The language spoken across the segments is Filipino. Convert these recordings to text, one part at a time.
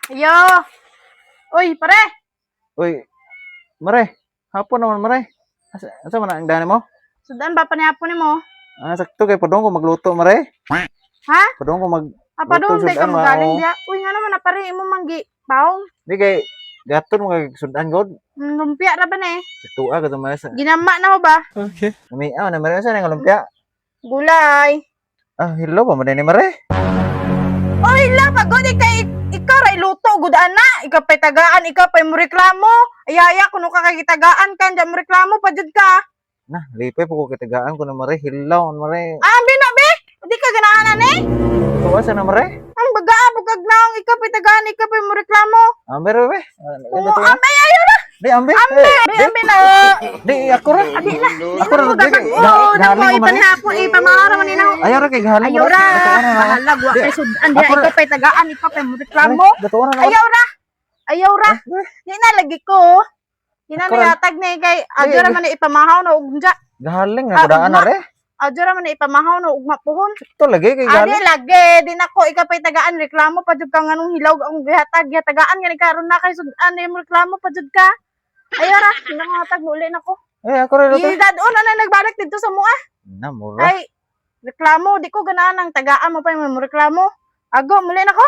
Ayo. Uy, pare. Uy, mare. Hapon naman, mare. Asa man ang dani mo? Sudan ba panihapon mo? Sakto kay padong ko magluto, mare. Ha? Padong ko mag Apa luto doon, di ka sudan magaling mao. diya. Uy, nga naman na pare, imo manggi. Paong. Di kay gaton mo kay sudan god. Lumpia ra ba na eh? Tuwa ka sa sa. Ginama na ho ba? Namiaw na mare sa nang lumpia. Gulay. Hello ba man ni mare? Uy, la, pagod ikaw ray luto, gudaan na. Ikaw pa'y tagaan, ikaw pa'y mo reklamo. Ayaya, kuno ka kagitagaan ka, diyan mo reklamo, pajud ka. Nah, lipay po ko kitigaan ko na mare. Hilaw mare. Ah, binabi! Hindi ka ganahanan eh? Tuwa sa na mare? Ang baga, bugag naong ikaw pa'y tagaan, ikaw pa'y mo reklamo. Amber be. Oo, ambe, ayaw na. Di amber. Ambe na. Di ako ra. Adi na. Ako ra Di di. Oo, Galing nako, ko mare. ipanihapon, ipamahara man ninaw. Ayaw ra kay galing. Ayaw ra. Bahala, guwa kay sudan diya, Ako ra. ikaw pa'y tagaan, ikaw pa'y mo reklamo. Gatuwa na. Ayaw ra. Ayaw ra. Di na, lagi ko. Di na Ako ra. nayatag na kay, adyo ra man na ipamahaw na ugja. Galing na kudaan na re. Adyo ra man na ipamahaw na ugma puhon. Ito lagi kay Adi galing. lagi, di na ko ikaw pa'y tagaan reklamo pajud ka nganong hilaw ang gihatag tagaan nga ni karon na kay sudan ni mo reklamo pajud ka. Ayaw ra, nakahatag uli na ko. Ako ra luto. Idadon na nagbalik dito sa mua. Na mura. Ay, reklamo, di ko ganahan ang tagaan mo pa yung mo reklamo. Ago, muli na ko.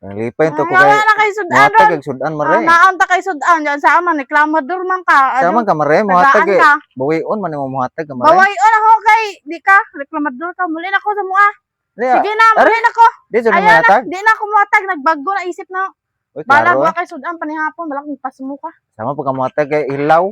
Lipay to ko Ayaw kay. na kay sudan Muhatag ron. kag sudan mare. Naon ta kay sudan, diyan sa aman, reklamador man ka. Sama ka mare, tagaan muhatag ka. buwion man mo muhatag ka mare. Baway on ako kay, di ka, reklamador ka, muli na ko sa mua. Sige na, muli na ko. Di sa Ayaw na, muhatag. di na ako muhatag, nagbago na isip na. Uy, Balag klaro. wa kay sudan panihapon, balak magpasumo ka. Sama pag muhatag kay ilaw.